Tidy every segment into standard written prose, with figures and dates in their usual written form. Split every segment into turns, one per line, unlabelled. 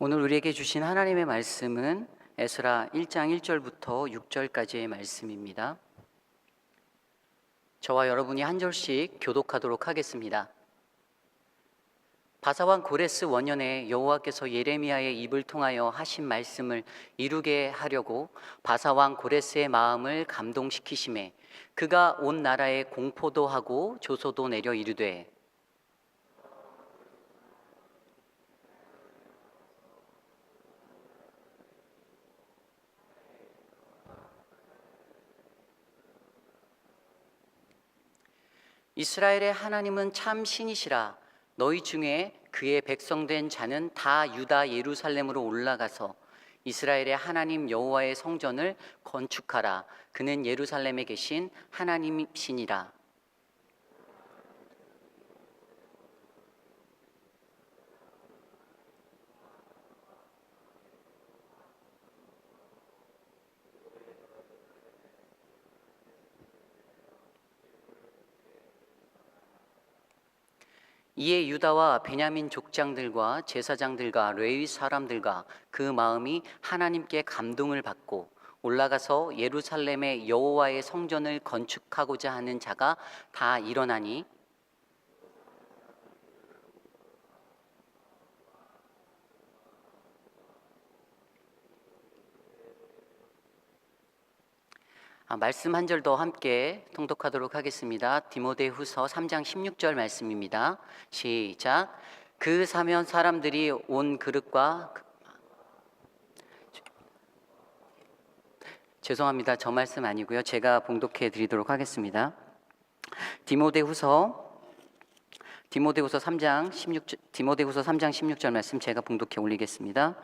오늘 우리에게 주신 하나님의 말씀은 에스라 1장 1절부터 6절까지의 말씀입니다. 저와 여러분이 한 절씩 교독하도록 하겠습니다. 바사왕 고레스 원년에 여호와께서 예레미야의 입을 통하여 하신 말씀을 이루게 하려고 바사왕 고레스의 마음을 감동시키심에 그가 온 나라에 공포도 하고 조소도 내려 이르되 이스라엘의 하나님은 참 신이시라. 너희 중에 그의 백성된 자는 다 유다 예루살렘으로 올라가서 이스라엘의 하나님 여호와의 성전을 건축하라. 그는 예루살렘에 계신 하나님이시니라. 이에 유다와 베냐민 족장들과 제사장들과 레위 사람들과 그 마음이 하나님께 감동을 받고 올라가서 예루살렘의 여호와의 성전을 건축하고자 하는 자가 다 일어나니 말씀 한 절 더 함께 통독하도록 하겠습니다. 디모데후서 3장 16절 말씀입니다. 시작. 그 사면 사람들이 온 그릇과 죄송합니다. 저 말씀 아니고요. 제가 봉독해 드리도록 하겠습니다. 디모데후서 3장 16절 말씀 제가 봉독해 올리겠습니다.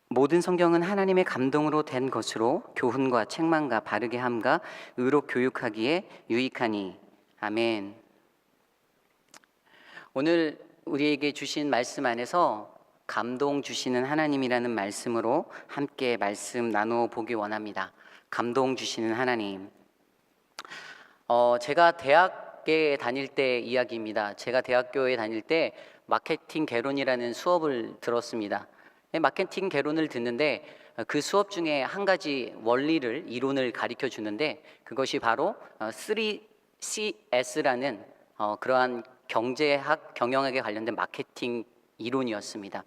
모든 성경은 하나님의 감동으로 된 것으로 교훈과 책망과 바르게 함과 의로 교육하기에 유익하니. 아멘. 오늘 우리에게 주신 말씀 안에서 감동 주시는 하나님이라는 말씀으로 함께 말씀 나누어 보기 원합니다. 감동 주시는 하나님. 제가 대학에 다닐 때 이야기입니다. 제가 대학교에 다닐 때 마케팅 개론이라는 수업을 들었습니다. 마케팅 개론을 듣는데 그 수업 중에 한 가지 원리를 이론을 가르쳐 주는데 그것이 바로 3CS라는 그러한 경제학 경영학에 관련된 마케팅 이론이었습니다.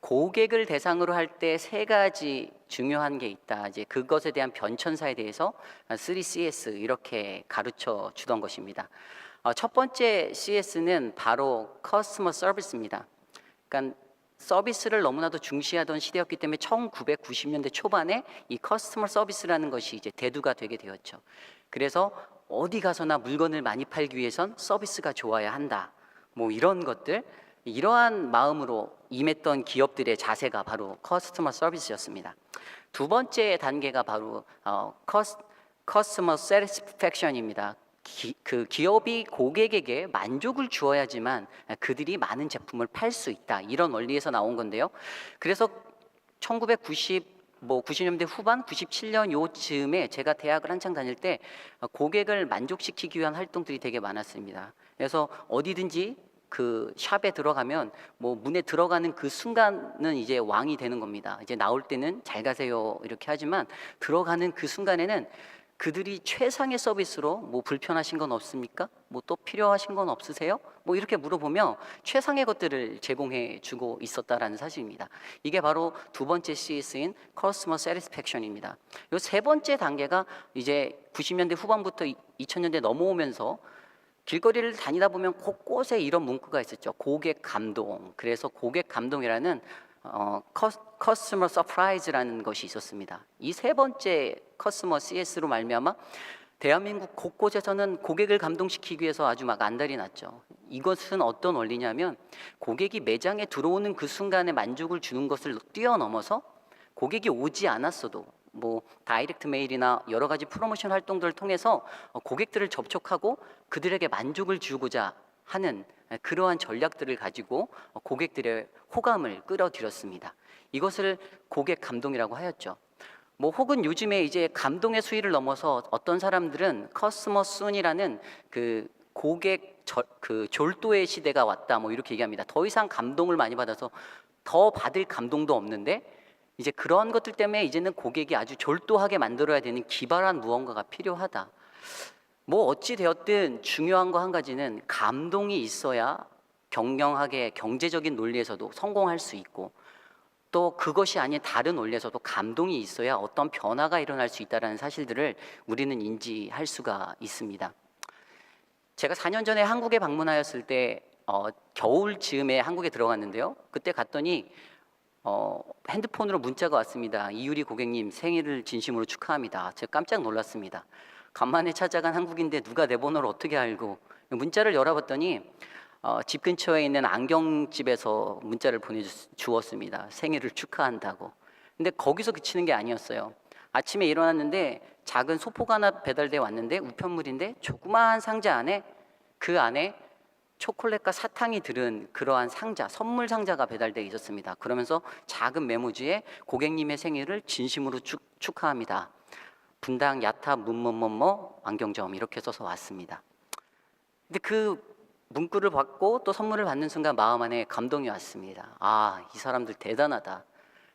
고객을 대상으로 할 때 세 가지 중요한 게 있다. 이제 그것에 대한 변천사에 대해서 3CS 이렇게 가르쳐 주던 것입니다. 첫 번째 CS는 바로 커스터머 서비스입니다. 그러니까 서비스를 너무나도 중시하던 시대였기 때문에 1990년대 초반에 이 커스터머 서비스라는 것이 이제 대두가 되게 되었죠. 그래서 어디 가서나 물건을 많이 팔기 위해선 서비스가 좋아야 한다. 뭐 이런 것들, 이러한 마음으로 임했던 기업들의 자세가 바로 커스터머 서비스였습니다. 두 번째 단계가 바로 커스터머 세티스팩션입니다. 그 기업이 고객에게 만족을 주어야지만 그들이 많은 제품을 팔 수 있다. 이런 원리에서 나온 건데요. 그래서 90년대 후반, 97년 요쯤에 제가 대학을 한창 다닐 때 고객을 만족시키기 위한 활동들이 되게 많았습니다. 그래서 어디든지 그 샵에 들어가면 뭐 문에 들어가는 그 순간은 이제 왕이 되는 겁니다. 이제 나올 때는 잘 가세요 이렇게 하지만 들어가는 그 순간에는 그들이 최상의 서비스로 뭐 불편하신 건 없습니까? 뭐 또 필요하신 건 없으세요? 뭐 이렇게 물어보며 최상의 것들을 제공해 주고 있었다라는 사실입니다. 이게 바로 두 번째 CS인 Customer Satisfaction입니다. 이 세 번째 단계가 이제 90년대 후반부터 2000년대 넘어오면서 길거리를 다니다 보면 곳곳에 이런 문구가 있었죠. 고객 감동. 그래서 고객 감동이라는 커스터머 서프라이즈라는 것이 있었습니다. 이 세 번째 커스터머 CS로 말미암아 대한민국 곳곳에서는 고객을 감동시키기 위해서 아주 막 안달이 났죠. 이것은 어떤 원리냐면 고객이 매장에 들어오는 그 순간에 만족을 주는 것을 뛰어넘어서 고객이 오지 않았어도 뭐 다이렉트 메일이나 여러 가지 프로모션 활동들을 통해서 고객들을 접촉하고 그들에게 만족을 주고자 하는 그러한 전략들을 가지고 고객들의 호감을 끌어들였습니다. 이것을 고객 감동이라고 하였죠. 뭐 혹은 요즘에 이제 감동의 수위를 넘어서 어떤 사람들은 커스터머 순이라는 그 고객 그 졸도의 시대가 왔다 뭐 이렇게 얘기합니다. 더 이상 감동을 많이 받아서 더 받을 감동도 없는데 이제 그런 것들 때문에 이제는 고객이 아주 졸도하게 만들어야 되는 기발한 무언가가 필요하다. 뭐 어찌 되었든 중요한 거 한 가지는 감동이 있어야 경영학의 경제적인 논리에서도 성공할 수 있고 또 그것이 아닌 다른 논리에서도 감동이 있어야 어떤 변화가 일어날 수 있다는 사실들을 우리는 인지할 수가 있습니다. 제가 4년 전에 한국에 방문하였을 때 겨울 즈음에 한국에 들어갔는데요. 그때 갔더니 핸드폰으로 문자가 왔습니다. 이유리 고객님 생일을 진심으로 축하합니다. 제가 깜짝 놀랐습니다. 간만에 찾아간 한국인데 누가 내 번호를 어떻게 알고 문자를 열어봤더니 집 근처에 있는 안경집에서 문자를 보내주었습니다. 생일을 축하한다고. 근데 거기서 그치는 게 아니었어요. 아침에 일어났는데 작은 소포가 하나 배달돼 왔는데 우편물인데 조그마한 상자 안에 그 안에 초콜릿과 사탕이 들은 그러한 상자, 선물 상자가 배달돼 있었습니다. 그러면서 작은 메모지에 고객님의 생일을 진심으로 축하합니다. 분당 야탑 뭐뭐뭐뭐 안경점 이렇게 써서 왔습니다. 근데 그 문구를 받고 또 선물을 받는 순간 마음 안에 감동이 왔습니다. 아, 이 사람들 대단하다.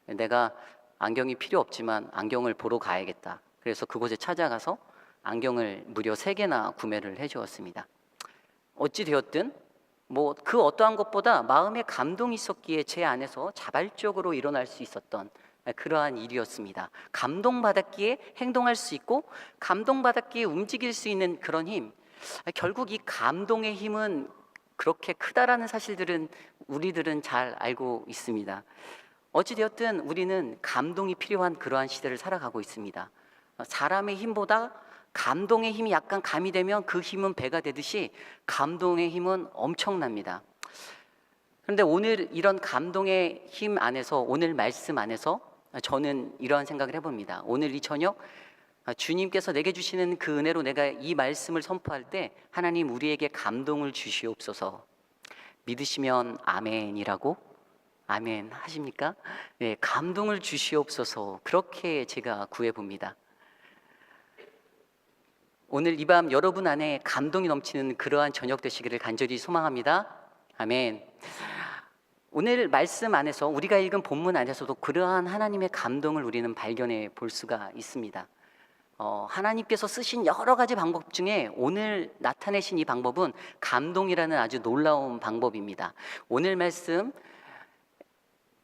내가 안경이 필요 없지만 안경을 보러 가야겠다. 그래서 그곳에 찾아가서 안경을 무려 3개나 구매를 해주었습니다. 어찌 되었든 뭐 그 어떠한 것보다 마음에 감동이 있었기에 제 안에서 자발적으로 일어날 수 있었던 그러한 일이었습니다. 감동받았기에 행동할 수 있고 감동받았기에 움직일 수 있는 그런 힘. 결국 이 감동의 힘은 그렇게 크다라는 사실들은 우리들은 잘 알고 있습니다. 어찌되었든 우리는 감동이 필요한 그러한 시대를 살아가고 있습니다. 사람의 힘보다 감동의 힘이 약간 가미되면 그 힘은 배가 되듯이 감동의 힘은 엄청납니다. 그런데 오늘 이런 감동의 힘 안에서 오늘 말씀 안에서 저는 이러한 생각을 해봅니다. 오늘 이 저녁 주님께서 내게 주시는 그 은혜로 내가 이 말씀을 선포할 때 하나님 우리에게 감동을 주시옵소서. 믿으시면 아멘이라고 아멘 하십니까? 네, 감동을 주시옵소서. 그렇게 제가 구해봅니다. 오늘 이 밤 여러분 안에 감동이 넘치는 그러한 저녁 되시기를 간절히 소망합니다. 아멘. 오늘 말씀 안에서 우리가 읽은 본문 안에서도 그러한 하나님의 감동을 우리는 발견해 볼 수가 있습니다. 하나님께서 쓰신 여러 가지 방법 중에 오늘 나타내신 이 방법은 감동이라는 아주 놀라운 방법입니다. 오늘 말씀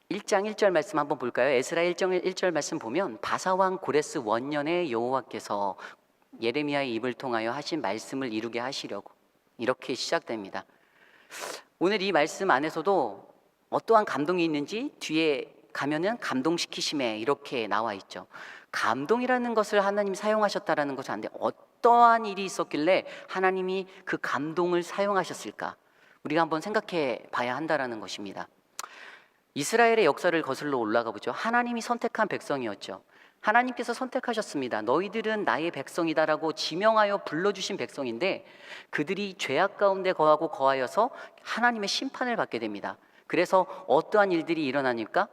1장 1절 말씀 한번 볼까요? 에스라 1장 1절 말씀 보면 바사왕 고레스 원년에 여호와께서 예레미야의 입을 통하여 하신 말씀을 이루게 하시려고 이렇게 시작됩니다. 오늘 이 말씀 안에서도 어떠한 감동이 있는지 뒤에 가면은 감동시키심에 이렇게 나와 있죠. 감동이라는 것을 하나님이 사용하셨다라는 것은 아닌데 어떠한 일이 있었길래 하나님이 그 감동을 사용하셨을까? 우리가 한번 생각해 봐야 한다라는 것입니다. 이스라엘의 역사를 거슬러 올라가 보죠. 하나님이 선택한 백성이었죠. 하나님께서 선택하셨습니다. 너희들은 나의 백성이다라고 지명하여 불러주신 백성인데 그들이 죄악 가운데 거하고 거하여서 하나님의 심판을 받게 됩니다. 그래서 어떠한 일들이 일어나니까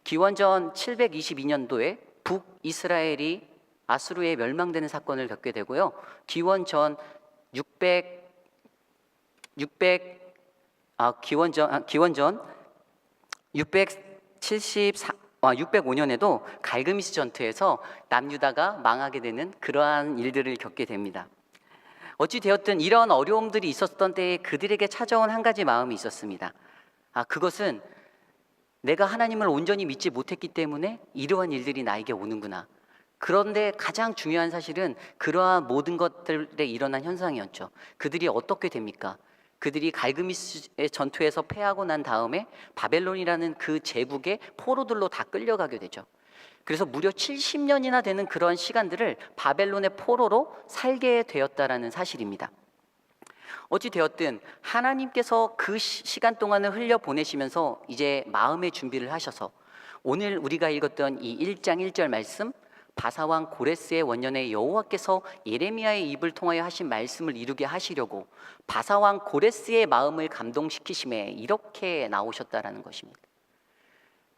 기원전 722년도에 북이스라엘이 아수르에 멸망되는 사건을 겪게 되고요. 기원전 605년에도 갈그미스 전투에서 남유다가 망하게 되는 그러한 일들을 겪게 됩니다. 어찌 되었든 이런 어려움들이 있었던 때에 그들에게 찾아온 한 가지 마음이 있었습니다. 그것은 내가 하나님을 온전히 믿지 못했기 때문에 이러한 일들이 나에게 오는구나. 그런데 가장 중요한 사실은 그러한 모든 것들에 일어난 현상이었죠. 그들이 어떻게 됩니까? 그들이 갈그미스의 전투에서 패하고 난 다음에 바벨론이라는 그 제국의 포로들로 다 끌려가게 되죠. 그래서 무려 70년이나 되는 그런 시간들을 바벨론의 포로로 살게 되었다라는 사실입니다. 어찌 되었든 하나님께서 그 시간 동안을 흘려보내시면서 이제 마음의 준비를 하셔서 오늘 우리가 읽었던 이 1장 1절 말씀 바사왕 고레스의 원년에 여호와께서 예레미야의 입을 통하여 하신 말씀을 이루게 하시려고 바사왕 고레스의 마음을 감동시키심에 이렇게 나오셨다라는 것입니다.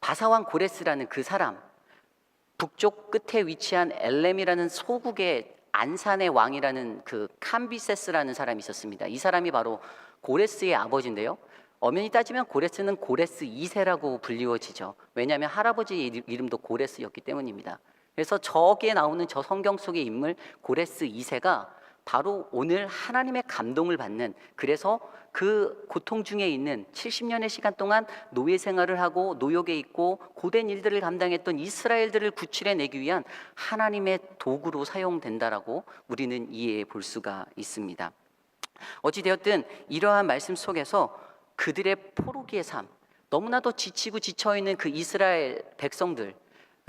바사왕 고레스라는 그 사람, 북쪽 끝에 위치한 엘렘이라는 소국의 안산의 왕이라는 그 캄비세스라는 사람이 있었습니다. 이 사람이 바로 고레스의 아버지인데요. 엄연히 따지면 고레스는 고레스 2세라고 불리워지죠. 왜냐하면 할아버지 이름도 고레스였기 때문입니다. 그래서 저기에 나오는 저 성경 속의 인물 고레스 2세가 바로 오늘 하나님의 감동을 받는, 그래서 그 고통 중에 있는 70년의 시간 동안 노예 생활을 하고 노역에 있고 고된 일들을 감당했던 이스라엘들을 구출해내기 위한 하나님의 도구로 사용된다라고 우리는 이해해 볼 수가 있습니다. 어찌되었든 이러한 말씀 속에서 그들의 포로기의 삶, 너무나도 지치고 지쳐있는 그 이스라엘 백성들,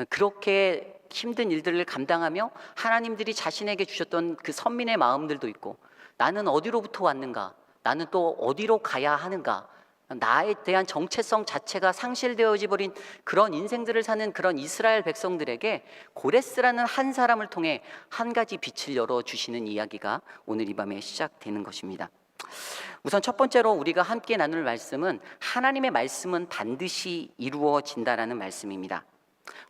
그렇게 힘든 일들을 감당하며 하나님들이 자신에게 주셨던 그 선민의 마음들도 있고, 나는 어디로부터 왔는가, 나는 또 어디로 가야 하는가, 나에 대한 정체성 자체가 상실되어져 버린 그런 인생들을 사는 그런 이스라엘 백성들에게 고레스라는 한 사람을 통해 한 가지 빛을 열어주시는 이야기가 오늘 이 밤에 시작되는 것입니다. 우선 첫 번째로 우리가 함께 나눌 말씀은 하나님의 말씀은 반드시 이루어진다라는 말씀입니다.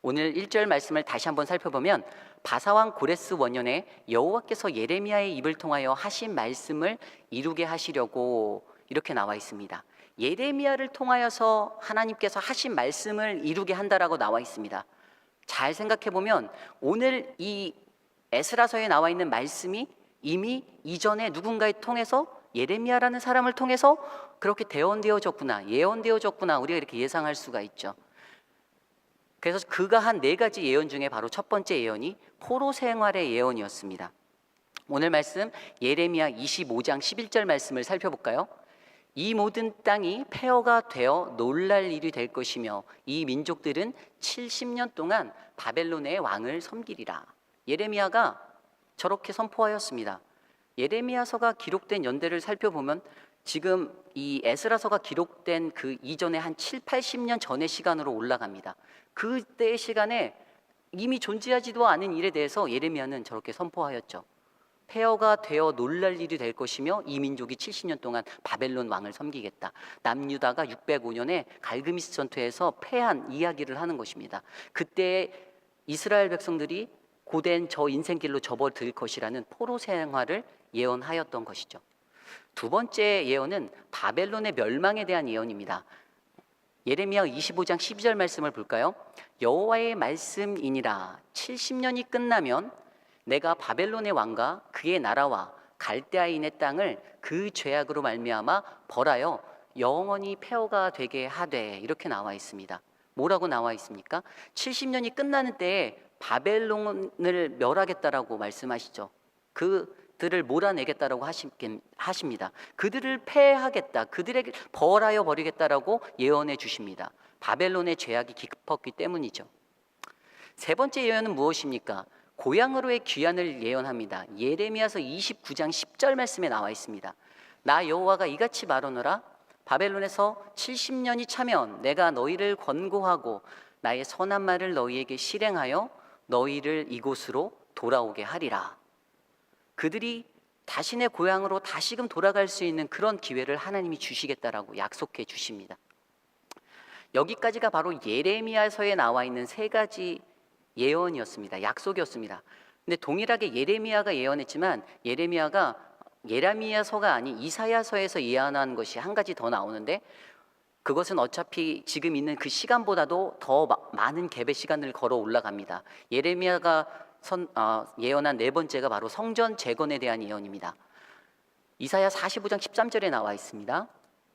오늘 1절 말씀을 다시 한번 살펴보면 바사왕 고레스 원년에 여호와께서 예레미야의 입을 통하여 하신 말씀을 이루게 하시려고 이렇게 나와 있습니다. 예레미야를 통하여서 하나님께서 하신 말씀을 이루게 한다라고 나와 있습니다. 잘 생각해 보면 오늘 이 에스라서에 나와 있는 말씀이 이미 이전에 누군가에 통해서 예레미야라는 사람을 통해서 그렇게 대언되어졌구나, 예언되어졌구나, 우리가 이렇게 예상할 수가 있죠. 그래서 그가 한 4가지 예언 중에 바로 첫 번째 예언이 포로 생활의 예언이었습니다. 오늘 말씀 예레미야 25장 11절 말씀을 살펴볼까요? 이 모든 땅이 폐허가 되어 놀랄 일이 될 것이며 이 민족들은 70년 동안 바벨론의 왕을 섬기리라. 예레미야가 저렇게 선포하였습니다. 예레미야서가 기록된 연대를 살펴보면 지금 이 에스라서가 기록된 그 이전에 한 7, 80년 전의 시간으로 올라갑니다. 그때의 시간에 이미 존재하지도 않은 일에 대해서 예레미야는 저렇게 선포하였죠. 폐허가 되어 놀랄 일이 될 것이며 이 민족이 70년 동안 바벨론 왕을 섬기겠다. 남유다가 605년에 갈그미스 전투에서 패한 이야기를 하는 것입니다. 그때 이스라엘 백성들이 고된 저 인생길로 접어들 것이라는 포로 생활을 예언하였던 것이죠. 두 번째 예언은 바벨론의 멸망에 대한 예언입니다. 예레미야 25장 12절 말씀을 볼까요? 여호와의 말씀이니라. 70년이 끝나면 내가 바벨론의 왕과 그의 나라와 갈대아인의 땅을 그 죄악으로 말미암아 벌하여 영원히 폐허가 되게 하되, 이렇게 나와 있습니다. 뭐라고 나와 있습니까? 70년이 끝나는 때에 바벨론을 멸하겠다라고 말씀하시죠. 그들을 몰아내겠다라고 하십니다. 그들을 폐하겠다, 그들에게 벌하여 버리겠다라고 예언해 주십니다. 바벨론의 죄악이 깊었기 때문이죠. 세 번째 예언은 무엇입니까? 고향으로의 귀환을 예언합니다. 예레미야서 29장 10절 말씀에 나와 있습니다. 나 여호와가 이같이 말하노라. 바벨론에서 70년이 차면 내가 너희를 권고하고 나의 선한 말을 너희에게 실행하여 너희를 이곳으로 돌아오게 하리라. 그들이 자신의 고향으로 다시금 돌아갈 수 있는 그런 기회를 하나님이 주시겠다라고 약속해 주십니다. 여기까지가 바로 예레미야서에 나와 있는 3가지 예언이었습니다. 약속이었습니다. 근데 동일하게 예레미야가 예언했지만 예레미야서가 아닌 이사야서에서 예언한 것이 한 가지 더 나오는데, 그것은 어차피 지금 있는 그 시간보다도 더 많은 갭의 시간을 걸어 올라갑니다. 예레미야가 예언한 4번째가 바로 성전 재건에 대한 예언입니다. 이사야 45장 13절에 나와 있습니다.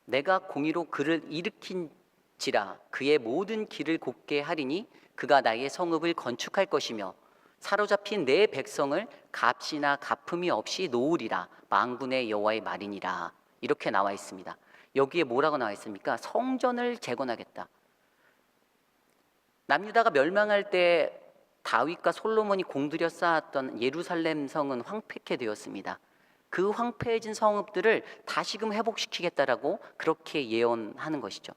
내가 공의로 그를 일으킨지라 그의 모든 길을 곱게 하리니 그가 나의 성읍을 건축할 것이며 사로잡힌 내 백성을 값이나 갚음이 없이 놓으리라. 만군의 여호와의 말이니라. 이렇게 나와 있습니다. 여기에 뭐라고 나와 있습니까? 성전을 재건하겠다. 남유다가 멸망할 때 다윗과 솔로몬이 공들여 쌓았던 예루살렘 성은 황폐케 되었습니다. 그 황폐해진 성읍들을 다시금 회복시키겠다라고 그렇게 예언하는 것이죠.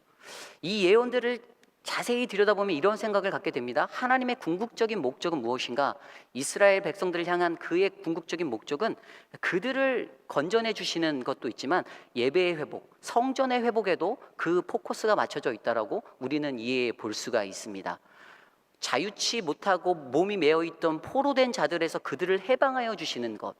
이 예언들을 자세히 들여다보면 이런 생각을 갖게 됩니다. 하나님의 궁극적인 목적은 무엇인가? 이스라엘 백성들을 향한 그의 궁극적인 목적은 그들을 건져내 주시는 것도 있지만 예배의 회복, 성전의 회복에도 그 포커스가 맞춰져 있다라고 우리는 이해해 볼 수가 있습니다. 자유치 못하고 몸이 매어 있던 포로된 자들에서 그들을 해방하여 주시는 것,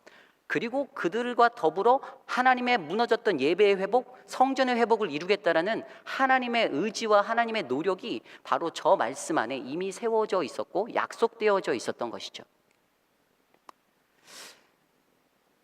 그리고 그들과 더불어 하나님의 무너졌던 예배의 회복, 성전의 회복을 이루겠다라는 하나님의 의지와 하나님의 노력이 바로 저 말씀 안에 이미 세워져 있었고 약속되어져 있었던 것이죠.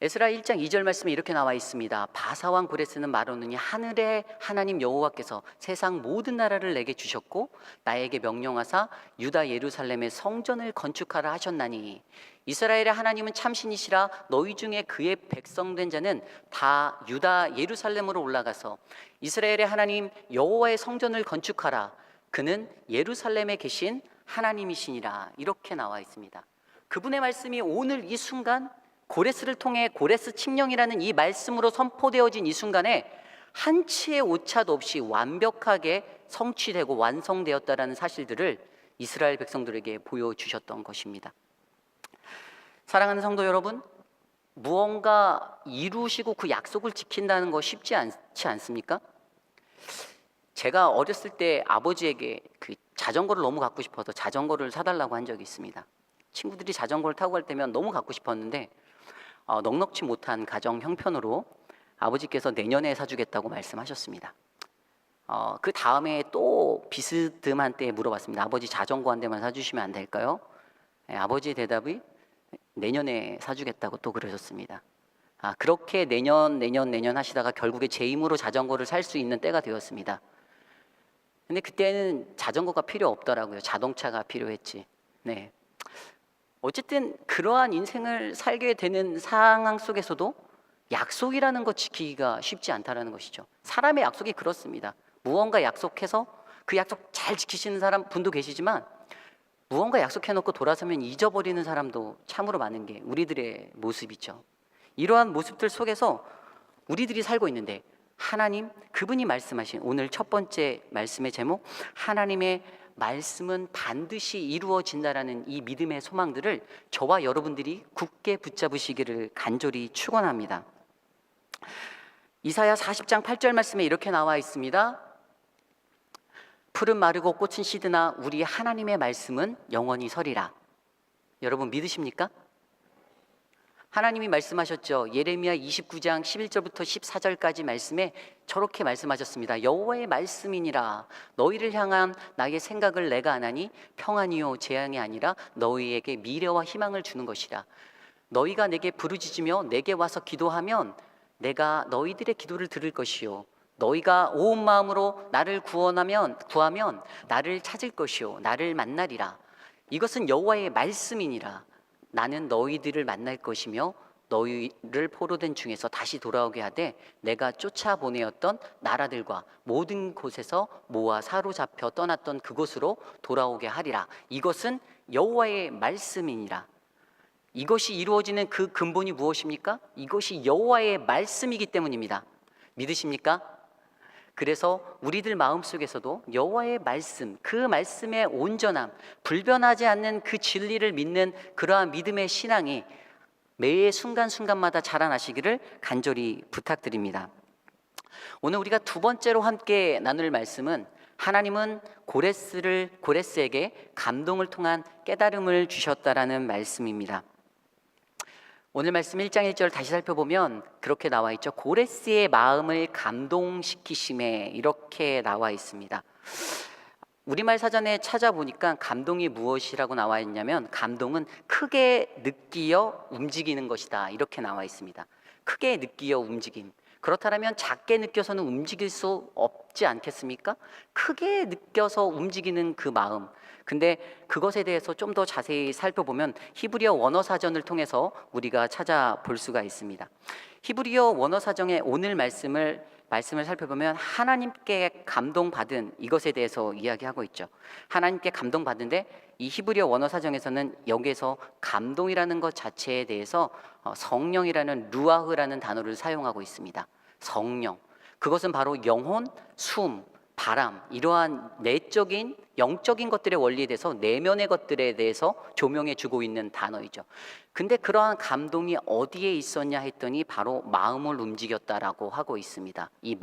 에스라 1장 2절 말씀에 이렇게 나와 있습니다. 바사왕 고레스는 말하느니 하늘의 하나님 여호와께서 세상 모든 나라를 내게 주셨고 나에게 명령하사 유다 예루살렘의 성전을 건축하라 하셨나니 이스라엘의 하나님은 참신이시라. 너희 중에 그의 백성된 자는 다 유다 예루살렘으로 올라가서 이스라엘의 하나님 여호와의 성전을 건축하라. 그는 예루살렘에 계신 하나님이시니라. 이렇게 나와 있습니다. 그분의 말씀이 오늘 이 순간 고레스를 통해 고레스 칙령이라는 이 말씀으로 선포되어진 이 순간에 한치의 오차도 없이 완벽하게 성취되고 완성되었다라는 사실들을 이스라엘 백성들에게 보여주셨던 것입니다. 사랑하는 성도 여러분, 무언가 이루시고 그 약속을 지킨다는 거 쉽지 않지 않습니까? 제가 어렸을 때 아버지에게 그 자전거를 너무 갖고 싶어서 자전거를 사달라고 한 적이 있습니다. 친구들이 자전거를 타고 갈 때면 너무 갖고 싶었는데 넉넉지 못한 가정 형편으로 아버지께서 내년에 사주겠다고 말씀하셨습니다. 그 다음에 또 비스듬한 때에 물어봤습니다. 아버지 자전거 한 대만 사주시면 안 될까요? 아버지의 대답이 내년에 사주겠다고 또 그러셨습니다. 그렇게 내년 하시다가 결국에 제 힘으로 자전거를 살 수 있는 때가 되었습니다. 근데 그때는 자전거가 필요 없더라고요. 자동차가 필요했지. 네. 어쨌든 그러한 인생을 살게 되는 상황 속에서도 약속이라는 것 지키기가 쉽지 않다라는 것이죠. 사람의 약속이 그렇습니다. 무언가 약속해서 그 약속 잘 지키시는 분도 계시지만 무언가 약속해놓고 돌아서면 잊어버리는 사람도 참으로 많은 게 우리들의 모습이죠. 이러한 모습들 속에서 우리들이 살고 있는데 하나님, 그분이 말씀하신 오늘 첫 번째 말씀의 제목, 하나님의 말씀은 반드시 이루어진다라는 이 믿음의 소망들을 저와 여러분들이 굳게 붙잡으시기를 간절히 축원합니다. 이사야 40장 8절 말씀에 이렇게 나와 있습니다. 풀은 마르고 꽃은 시드나 우리 하나님의 말씀은 영원히 서리라. 여러분 믿으십니까? 하나님이 말씀하셨죠. 예레미야 29장 11절부터 14절까지 말씀에 저렇게 말씀하셨습니다. 여호와의 말씀이니라. 너희를 향한 나의 생각을 내가 아나니 평안이요 재앙이 아니라 너희에게 미래와 희망을 주는 것이라. 너희가 내게 부르짖으며 내게 와서 기도하면 내가 너희들의 기도를 들을 것이요 너희가 온 마음으로 나를 구하면 나를 찾을 것이요 나를 만나리라. 이것은 여호와의 말씀이니라. 나는 너희들을 만날 것이며 너희를 포로된 중에서 다시 돌아오게 하되 내가 쫓아보내었던 나라들과 모든 곳에서 모아 사로잡혀 떠났던 그곳으로 돌아오게 하리라. 이것은 여호와의 말씀이니라. 이것이 이루어지는 그 근본이 무엇입니까? 이것이 여호와의 말씀이기 때문입니다. 믿으십니까? 그래서 우리들 마음속에서도 여호와의 말씀, 그 말씀의 온전함, 불변하지 않는 그 진리를 믿는 그러한 믿음의 신앙이 매 순간순간마다 자라나시기를 간절히 부탁드립니다. 오늘 우리가 두 번째로 함께 나눌 말씀은 하나님은 고레스에게 감동을 통한 깨달음을 주셨다라는 말씀입니다. 오늘 말씀 1장 1절 다시 살펴보면 그렇게 나와 있죠. 고레스의 마음을 감동시키심에 이렇게 나와 있습니다. 우리말 사전에 찾아보니까 감동이 무엇이라고 나와 있냐면 감동은 크게 느끼어 움직이는 것이다 이렇게 나와 있습니다. 크게 느끼어 움직임. 그렇다면 작게 느껴서는 움직일 수 없지 않겠습니까? 크게 느껴서 움직이는 그 마음. 근데 그것에 대해서 좀 더 자세히 살펴보면 히브리어 원어 사전을 통해서 우리가 찾아볼 수가 있습니다. 히브리어 원어 사전의 오늘 말씀을 살펴보면 하나님께 감동받은 이것에 대해서 이야기하고 있죠. 하나님께 감동받은데 이 히브리어 원어 사전에서는 여기에서 감동이라는 것 자체에 대해서 성령이라는 루아흐라는 단어를 사용하고 있습니다. 성령. 그것은 바로 영혼, 숨, 바람, 이러한 내적인 영적인 것들의 원리에 대해서 내면의 것들에 대해서 조명해 주고 있는 단어이죠. 근데 그러한 감동이 어디에 있었냐 했더니 바로 마음을 움직였다라고 하고 있습니다. 이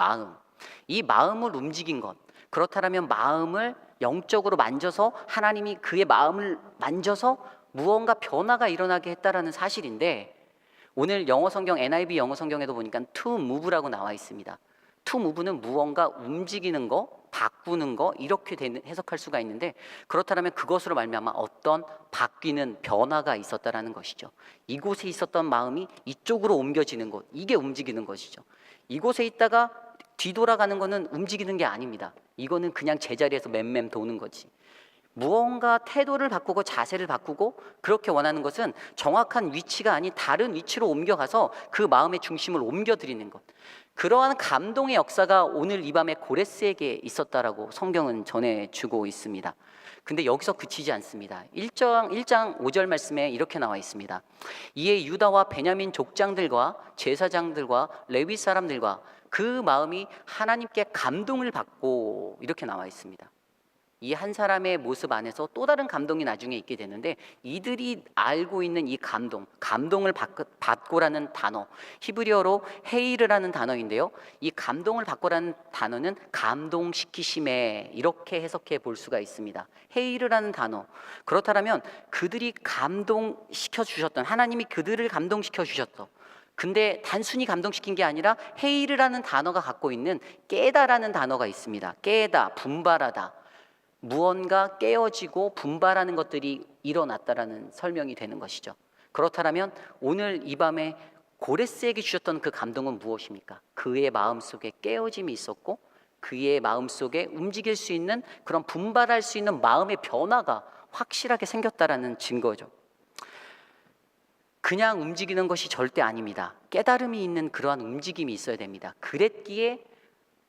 마음을 움직인 것. 그렇다면 마음을 영적으로 만져서 하나님이 그의 마음을 만져서 무언가 변화가 일어나게 했다라는 사실인데, 오늘 영어 성경 NIV 영어 성경에도 보니까 to move라고 나와 있습니다. to move는 무언가 움직이는 거, 바꾸는 거 이렇게 해석할 수가 있는데, 그렇다면 그것으로 말미암아 어떤 바뀌는 변화가 있었다라는 것이죠. 이곳에 있었던 마음이 이쪽으로 옮겨지는 것, 이게 움직이는 것이죠. 이곳에 있다가 뒤돌아가는 것은 움직이는 게 아닙니다. 이거는 그냥 제자리에서 맴맴 도는 거지. 무언가 태도를 바꾸고 자세를 바꾸고 그렇게 원하는 것은 정확한 위치가 아닌 다른 위치로 옮겨가서 그 마음의 중심을 옮겨드리는 것. 그러한 감동의 역사가 오늘 이 밤에 고레스에게 있었다라고 성경은 전해주고 있습니다. 근데 여기서 그치지 않습니다. 1장 5절 말씀에 이렇게 나와 있습니다. 이에 유다와 베냐민 족장들과 제사장들과 레위 사람들과 그 마음이 하나님께 감동을 받고, 이렇게 나와 있습니다. 이 한 사람의 모습 안에서 또 다른 감동이 나중에 있게 되는데, 이들이 알고 있는 이 감동을 받고라는 단어, 히브리어로 헤이르라는 단어인데요, 이 감동을 받고라는 단어는 감동시키심에, 이렇게 해석해 볼 수가 있습니다. 헤이르라는 단어, 그렇다면 그들이 감동시켜 주셨던, 하나님이 그들을 감동시켜 주셨던, 근데 단순히 감동시킨 게 아니라 헤이르라는 단어가 갖고 있는 깨다라는 단어가 있습니다. 깨다, 분발하다, 무언가 깨어지고 분발하는 것들이 일어났다라는 설명이 되는 것이죠. 그렇다면 오늘 이 밤에 고레스에게 주셨던 그 감동은 무엇입니까? 그의 마음속에 깨어짐이 있었고, 그의 마음속에 움직일 수 있는, 그런 분발할 수 있는 마음의 변화가 확실하게 생겼다라는 증거죠. 그냥 움직이는 것이 절대 아닙니다. 깨달음이 있는 그러한 움직임이 있어야 됩니다. 그랬기에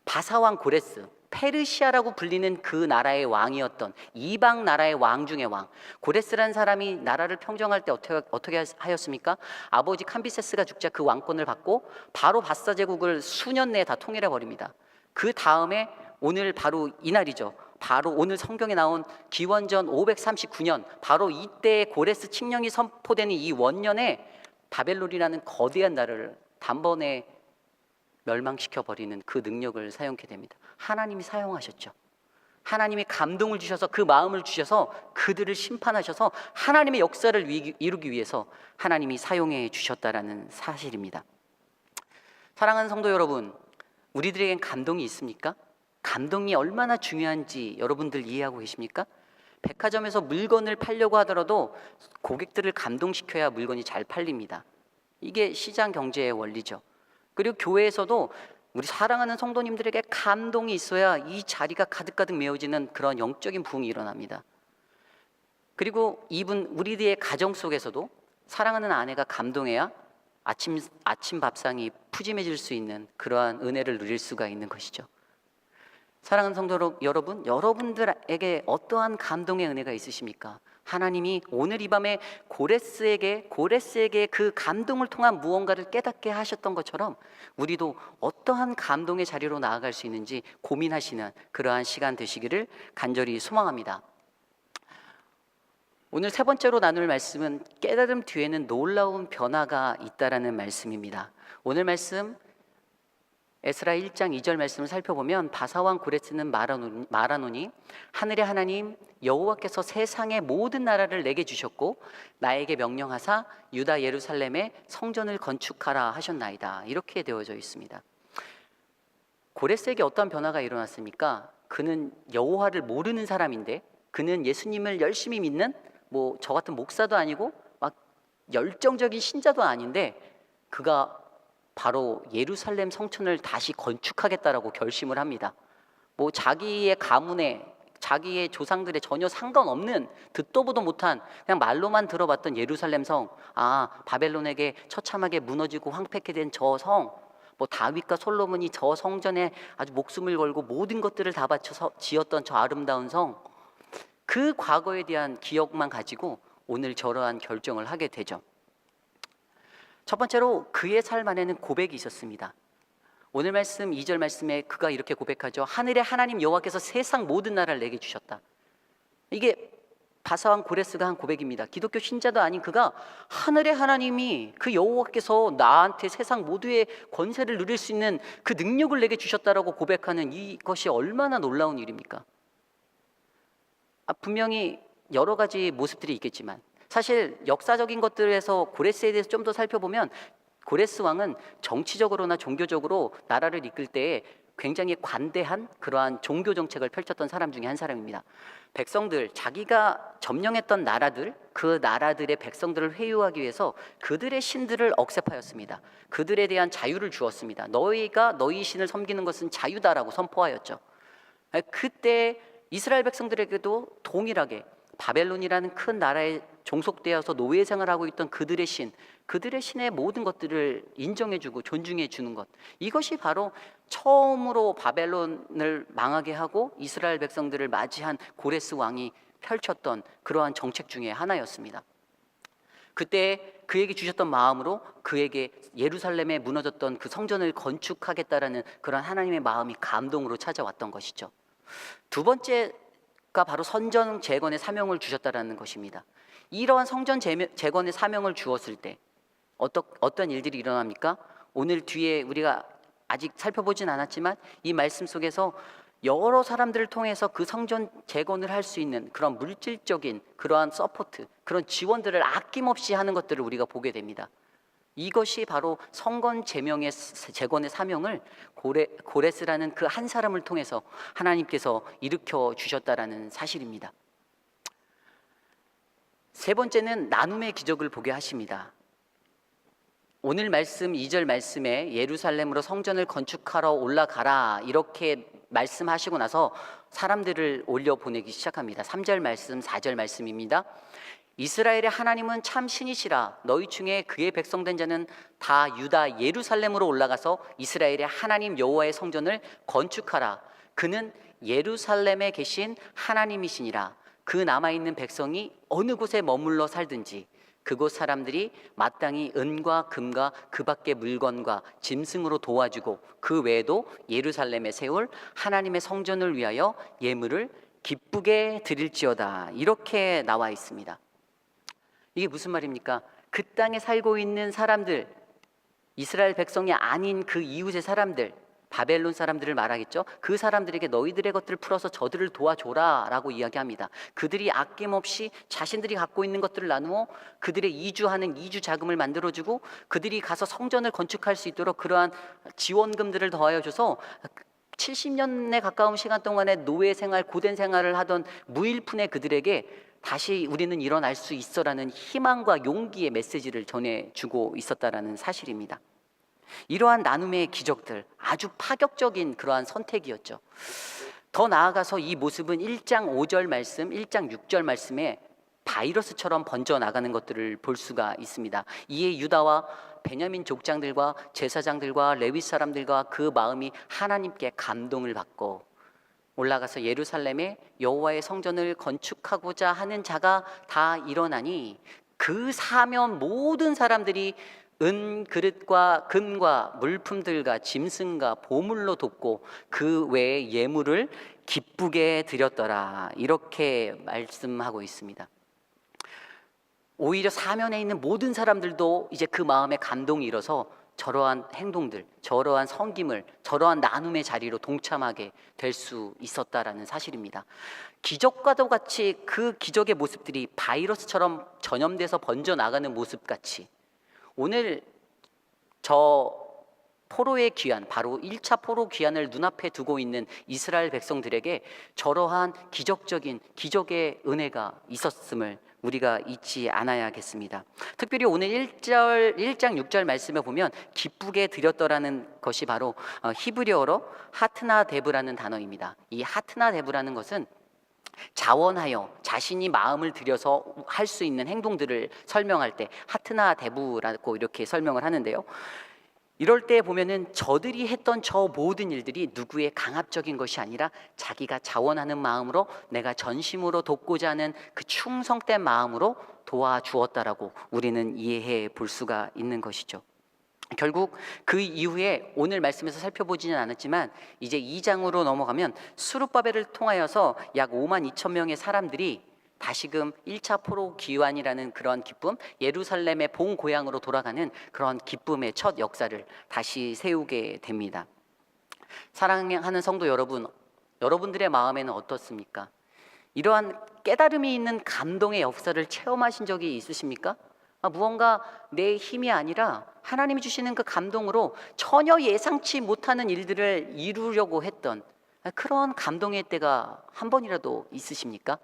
바사왕 고레스, 페르시아라고 불리는 그 나라의 왕이었던, 이방 나라의 왕 중의 왕, 고레스라는 사람이 나라를 평정할 때 어떻게 하였습니까? 아버지 캄비세스가 죽자 그 왕권을 받고 바로 바사 제국을 수년 내에 다 통일해 버립니다. 그 다음에 오늘 바로 이날이죠. 바로 오늘 성경에 나온 기원전 539년, 바로 이때 고레스 칙령이 선포되는 이 원년에 바벨론이라는 거대한 나라를 단번에 멸망시켜버리는 그 능력을 사용하게 됩니다. 하나님이 사용하셨죠. 하나님이 감동을 주셔서, 그 마음을 주셔서 그들을 심판하셔서 하나님의 역사를 이루기 위해서 하나님이 사용해 주셨다라는 사실입니다. 사랑하는 성도 여러분, 우리들에겐 감동이 있습니까? 감동이 얼마나 중요한지 여러분들 이해하고 계십니까? 백화점에서 물건을 팔려고 하더라도 고객들을 감동시켜야 물건이 잘 팔립니다. 이게 시장 경제의 원리죠. 그리고 교회에서도 우리 사랑하는 성도님들에게 감동이 있어야 이 자리가 가득가득 메워지는 그런 영적인 부흥이 일어납니다. 그리고 우리들의 가정 속에서도 사랑하는 아내가 감동해야 아침 밥상이 푸짐해질 수 있는 그러한 은혜를 누릴 수가 있는 것이죠. 사랑하는 성도 여러분, 여러분들에게 어떠한 감동의 은혜가 있으십니까? 하나님이 오늘 이 밤에 고레스에게 그 감동을 통한 무언가를 깨닫게 하셨던 것처럼 우리도 어떠한 감동의 자리로 나아갈 수 있는지 고민하시는 그러한 시간 되시기를 간절히 소망합니다. 오늘 세 번째로 나눌 말씀은 깨달음 뒤에는 놀라운 변화가 있다라는 말씀입니다. 오늘 말씀 에스라 1장 2절 말씀을 살펴보면 바사왕 고레스는 말하노니 하늘의 하나님 여호와께서 세상의 모든 나라를 내게 주셨고 나에게 명령하사 유다 예루살렘에 성전을 건축하라 하셨나이다. 이렇게 되어져 있습니다. 고레스에게 어떤 변화가 일어났습니까? 그는 여호와를 모르는 사람인데, 그는 예수님을 열심히 믿는 저 같은 목사도 아니고 막 열정적인 신자도 아닌데, 그가 바로 예루살렘 성전을 다시 건축하겠다라고 결심을 합니다. 자기의 가문에, 자기의 조상들의 전혀 상관없는, 듣도 보도 못한, 그냥 말로만 들어봤던 예루살렘 성, 바벨론에게 처참하게 무너지고 황폐케 된 저 성, 다윗과 솔로몬이 저 성전에 아주 목숨을 걸고 모든 것들을 다 바쳐서 지었던 저 아름다운 성, 그 과거에 대한 기억만 가지고 오늘 저러한 결정을 하게 되죠. 첫 번째로 그의 삶 안에는 고백이 있었습니다. 오늘 말씀 2절 말씀에 그가 이렇게 고백하죠. 하늘의 하나님 여호와께서 세상 모든 나라를 내게 주셨다. 이게 바사왕 고레스가 한 고백입니다. 기독교 신자도 아닌 그가 하늘의 하나님이, 그 여호와께서 나한테 세상 모두의 권세를 누릴 수 있는 그 능력을 내게 주셨다라고 고백하는 이것이 얼마나 놀라운 일입니까? 분명히 여러 가지 모습들이 있겠지만 사실 역사적인 것들에서 고레스에 대해서 좀 더 살펴보면 고레스 왕은 정치적으로나 종교적으로 나라를 이끌 때에 굉장히 관대한 그러한 종교 정책을 펼쳤던 사람 중에 한 사람입니다. 백성들, 자기가 점령했던 나라들, 그 나라들의 백성들을 회유하기 위해서 그들의 신들을 억셉하였습니다. 그들에 대한 자유를 주었습니다. 너희가 너희 신을 섬기는 것은 자유다라고 선포하였죠. 그때 이스라엘 백성들에게도 동일하게 바벨론이라는 큰 나라에 종속되어서 노예 생활하고 있던 그들의 신의 모든 것들을 인정해주고 존중해주는 것, 이것이 바로 처음으로 바벨론을 망하게 하고 이스라엘 백성들을 맞이한 고레스 왕이 펼쳤던 그러한 정책 중에 하나였습니다. 그때 그에게 주셨던 마음으로 그에게 예루살렘에 무너졌던 그 성전을 건축하겠다라는 그런 하나님의 마음이 감동으로 찾아왔던 것이죠. 두 번째가 바로 성전 재건의 사명을 주셨다라는 것입니다. 이러한 성전 재건의 사명을 주었을 때 어떤 일들이 일어납니까? 오늘 뒤에 우리가 아직 살펴보진 않았지만 이 말씀 속에서 여러 사람들을 통해서 그 성전 재건을 할 수 있는 그런 물질적인 그러한 서포트, 그런 지원들을 아낌없이 하는 것들을 우리가 보게 됩니다. 이것이 바로 성전 재건의 사명을 고레스라는 그 한 사람을 통해서 하나님께서 일으켜 주셨다라는 사실입니다. 세 번째는 나눔의 기적을 보게 하십니다. 오늘 말씀 2절 말씀에 예루살렘으로 성전을 건축하러 올라가라 이렇게 말씀하시고 나서 사람들을 올려보내기 시작합니다. 3절 말씀, 4절 말씀입니다. 이스라엘의 하나님은 참 신이시라. 너희 중에 그의 백성된 자는 다 유다 예루살렘으로 올라가서 이스라엘의 하나님 여호와의 성전을 건축하라. 그는 예루살렘에 계신 하나님이시니라. 그 남아있는 백성이 어느 곳에 머물러 살든지 그곳 사람들이 마땅히 은과 금과 그 밖의 물건과 짐승으로 도와주고 그 외에도 예루살렘에 세울 하나님의 성전을 위하여 예물을 기쁘게 드릴지어다. 이렇게 나와 있습니다. 이게 무슨 말입니까? 그 땅에 살고 있는 사람들, 이스라엘 백성이 아닌 그 이웃의 사람들, 바벨론 사람들을 말하겠죠. 그 사람들에게 너희들의 것들을 풀어서 저들을 도와줘라 라고 이야기합니다. 그들이 아낌없이 자신들이 갖고 있는 것들을 나누어 그들의 이주하는 이주 자금을 만들어주고 그들이 가서 성전을 건축할 수 있도록 그러한 지원금들을 더하여 줘서 70년에 가까운 시간 동안에 노예 생활, 고된 생활을 하던 무일푼의 그들에게 다시 우리는 일어날 수 있어라는 희망과 용기의 메시지를 전해주고 있었다라는 사실입니다. 이러한 나눔의 기적들, 아주 파격적인 그러한 선택이었죠. 더 나아가서 이 모습은 1장 5절 말씀, 1장 6절 말씀에 바이러스처럼 번져나가는 것들을 볼 수가 있습니다. 이에 유다와 베냐민 족장들과 제사장들과 레위 사람들과 그 마음이 하나님께 감동을 받고 올라가서 예루살렘에 여호와의 성전을 건축하고자 하는 자가 다 일어나니 그 사면 모든 사람들이 은 그릇과 금과 물품들과 짐승과 보물로 돕고 그 외의 예물을 기쁘게 드렸더라. 이렇게 말씀하고 있습니다. 오히려 사면에 있는 모든 사람들도 이제 그 마음에 감동이 일어서 저러한 행동들, 저러한 섬김을, 저러한 나눔의 자리로 동참하게 될 수 있었다라는 사실입니다. 기적과도 같이 그 기적의 모습들이 바이러스처럼 전염돼서 번져나가는 모습같이 오늘 저 포로의 귀환, 바로 1차 포로 귀환을 눈앞에 두고 있는 이스라엘 백성들에게 저러한 기적적인 기적의 은혜가 있었음을 우리가 잊지 않아야겠습니다. 특별히 오늘 1장 6절 말씀에 보면 기쁘게 드렸더라는 것이 바로 히브리어로 하트나 데브라는 단어입니다. 이 하트나 데브라는 것은 자원하여 자신이 마음을 들여서 할 수 있는 행동들을 설명할 때 하트나 데브라고 이렇게 설명을 하는데요. 이럴 때 보면은 저들이 했던 저 모든 일들이 누구의 강압적인 것이 아니라 자기가 자원하는 마음으로 내가 전심으로 돕고자 하는 그 충성된 마음으로 도와주었다라고 우리는 이해해 볼 수가 있는 것이죠. 결국 그 이후에 오늘 말씀에서 살펴보지는 않았지만 이제 2장으로 넘어가면 스룹바벨을 통하여서 약 5만 2천 명의 사람들이 다시금 1차 포로 귀환이라는 그런 기쁨, 예루살렘의 본 고향으로 돌아가는 그런 기쁨의 첫 역사를 다시 세우게 됩니다. 사랑하는 성도 여러분, 여러분들의 마음에는 어떻습니까? 이러한 깨달음이 있는 감동의 역사를 체험하신 적이 있으십니까? 무언가 내 힘이 아니라 하나님이 주시는 그 감동으로 전혀 예상치 못하는 일들을 이루려고 했던 그런 감동의 때가 한 번이라도 있으십니까?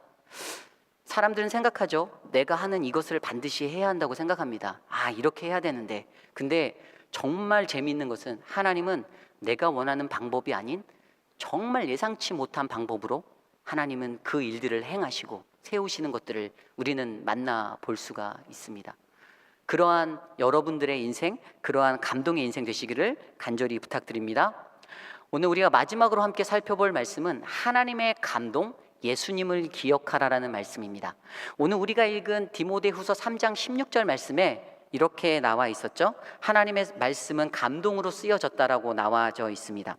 사람들은 생각하죠. 내가 하는 이것을 반드시 해야 한다고 생각합니다. 이렇게 해야 되는데. 근데 정말 재미있는 것은 하나님은 내가 원하는 방법이 아닌 정말 예상치 못한 방법으로 하나님은 그 일들을 행하시고 세우시는 것들을 우리는 만나볼 수가 있습니다. 그러한 여러분들의 인생, 그러한 감동의 인생 되시기를 간절히 부탁드립니다. 오늘 우리가 마지막으로 함께 살펴볼 말씀은 하나님의 감동, 예수님을 기억하라라는 말씀입니다. 오늘 우리가 읽은 디모데후서 3장 16절 말씀에 이렇게 나와 있었죠. 하나님의 말씀은 감동으로 쓰여졌다라고 나와져 있습니다.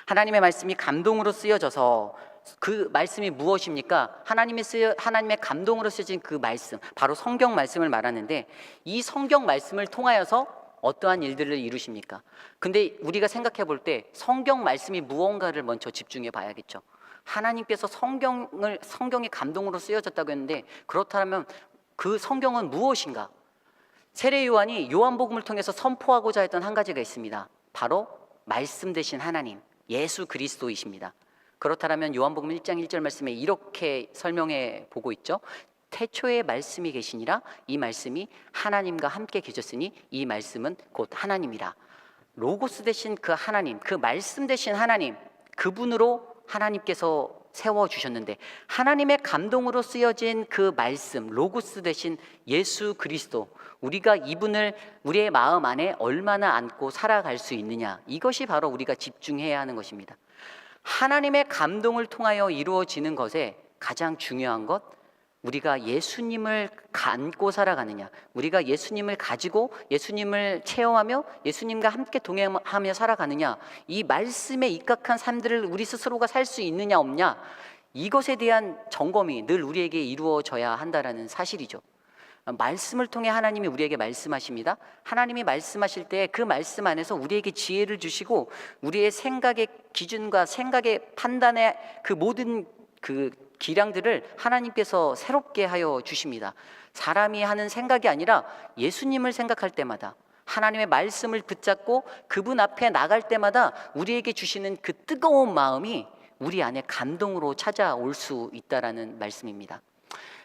하나님의 말씀이 감동으로 쓰여져서 그 말씀이 무엇입니까? 하나님의 감동으로 쓰여진 그 말씀, 바로 성경 말씀을 말하는데, 이 성경 말씀을 통하여서 어떠한 일들을 이루십니까? 근데 우리가 생각해 볼 때 성경 말씀이 무언가를 먼저 집중해 봐야겠죠. 하나님께서 성경이 감동으로 쓰여졌다고 했는데, 그렇다면 그 성경은 무엇인가? 세례 요한이 요한복음을 통해서 선포하고자 했던 한 가지가 있습니다. 바로 말씀 되신 하나님, 예수 그리스도이십니다. 그렇다면 요한복음 1장 1절 말씀에 이렇게 설명해 보고 있죠. 태초에 말씀이 계시니라, 이 말씀이 하나님과 함께 계셨으니 이 말씀은 곧 하나님이라. 로고스 되신 그 하나님, 그 말씀 되신 하나님, 그분으로 하나님께서 세워주셨는데, 하나님의 감동으로 쓰여진 그 말씀, 로고스 되신 예수 그리스도, 우리가 이분을 우리의 마음 안에 얼마나 안고 살아갈 수 있느냐, 이것이 바로 우리가 집중해야 하는 것입니다. 하나님의 감동을 통하여 이루어지는 것에 가장 중요한 것, 우리가 예수님을 안고 살아가느냐, 우리가 예수님을 가지고 예수님을 체험하며 예수님과 함께 동행하며 살아가느냐, 이 말씀에 입각한 삶들을 우리 스스로가 살 수 있느냐 없냐, 이것에 대한 점검이 늘 우리에게 이루어져야 한다는 사실이죠. 말씀을 통해 하나님이 우리에게 말씀하십니다. 하나님이 말씀하실 때 그 말씀 안에서 우리에게 지혜를 주시고 우리의 생각의 기준과 생각의 판단의 그 모든 그 기량들을 하나님께서 새롭게 하여 주십니다. 사람이 하는 생각이 아니라 예수님을 생각할 때마다, 하나님의 말씀을 붙잡고 그분 앞에 나갈 때마다 우리에게 주시는 그 뜨거운 마음이 우리 안에 감동으로 찾아올 수 있다라는 말씀입니다.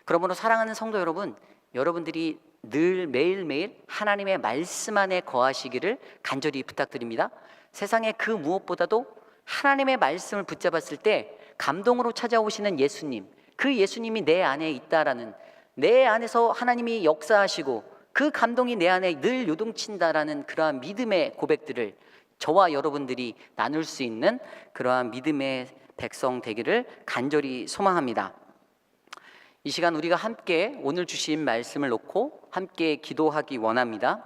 그러므로 사랑하는 성도 여러분, 여러분들이 늘 매일매일 하나님의 말씀 안에 거하시기를 간절히 부탁드립니다. 세상에 그 무엇보다도 하나님의 말씀을 붙잡았을 때 감동으로 찾아오시는 예수님, 그 예수님이 내 안에 있다라는, 내 안에서 하나님이 역사하시고 그 감동이 내 안에 늘 요동친다라는 그러한 믿음의 고백들을 저와 여러분들이 나눌 수 있는 그러한 믿음의 백성 되기를 간절히 소망합니다. 이 시간 우리가 함께 오늘 주신 말씀을 놓고 함께 기도하기 원합니다.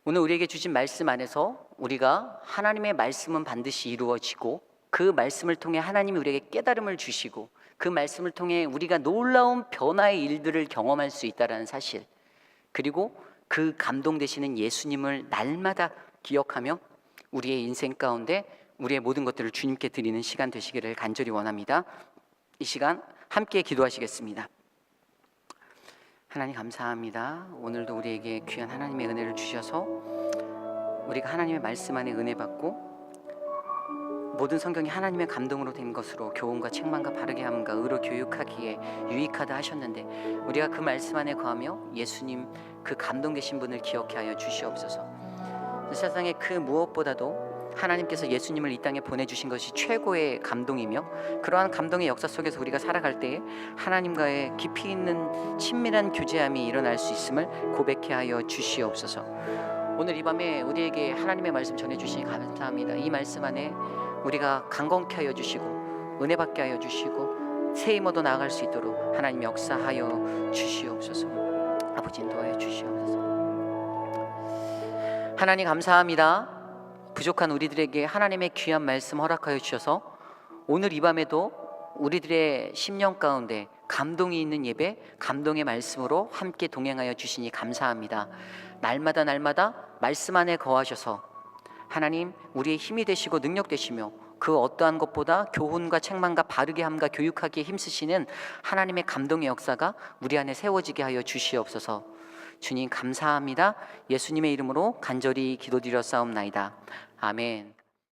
오늘 우리에게 주신 말씀 안에서 우리가 하나님의 말씀은 반드시 이루어지고 그 말씀을 통해 하나님이 우리에게 깨달음을 주시고 그 말씀을 통해 우리가 놀라운 변화의 일들을 경험할 수 있다는 사실, 그리고 그 감동되시는 예수님을 날마다 기억하며 우리의 인생 가운데 우리의 모든 것들을 주님께 드리는 시간 되시기를 간절히 원합니다. 이 시간 함께 기도하시겠습니다. 하나님 감사합니다. 오늘도 우리에게 귀한 하나님의 은혜를 주셔서 우리가 하나님의 말씀 안에 은혜 받고 모든 성경이 하나님의 감동으로 된 것으로 교훈과 책망과 바르게 함과 의로 교육하기에 유익하다 하셨는데, 우리가 그 말씀 안에 거하며 예수님 그 감동 되신 분을 기억해 하여 주시옵소서. 세상에 그 무엇보다도 하나님께서 예수님을 이 땅에 보내주신 것이 최고의 감동이며, 그러한 감동의 역사 속에서 우리가 살아갈 때에 하나님과의 깊이 있는 친밀한 교제함이 일어날 수 있음을 고백해 하여 주시옵소서. 오늘 이 밤에 우리에게 하나님의 말씀 전해주시니 감사합니다. 이 말씀 안에 우리가 강건케 하여 주시고 은혜 받게 하여 주시고 새 힘으로 나아갈 수 있도록 하나님 역사하여 주시옵소서. 아버지 인도하여 주시옵소서. 하나님 감사합니다. 부족한 우리들에게 하나님의 귀한 말씀 허락하여 주셔서 오늘 이 밤에도 우리들의 심령 가운데 감동이 있는 예배, 감동의 말씀으로 함께 동행하여 주시니 감사합니다. 날마다 말씀 안에 거하셔서 하나님 우리의 힘이 되시고 능력 되시며 그 어떠한 것보다 교훈과 책망과 바르게 함과 교육하기에 힘쓰시는 하나님의 감동의 역사가 우리 안에 세워지게 하여 주시옵소서. 주님 감사합니다. 예수님의 이름으로 간절히 기도드렸사옵나이다. 아멘.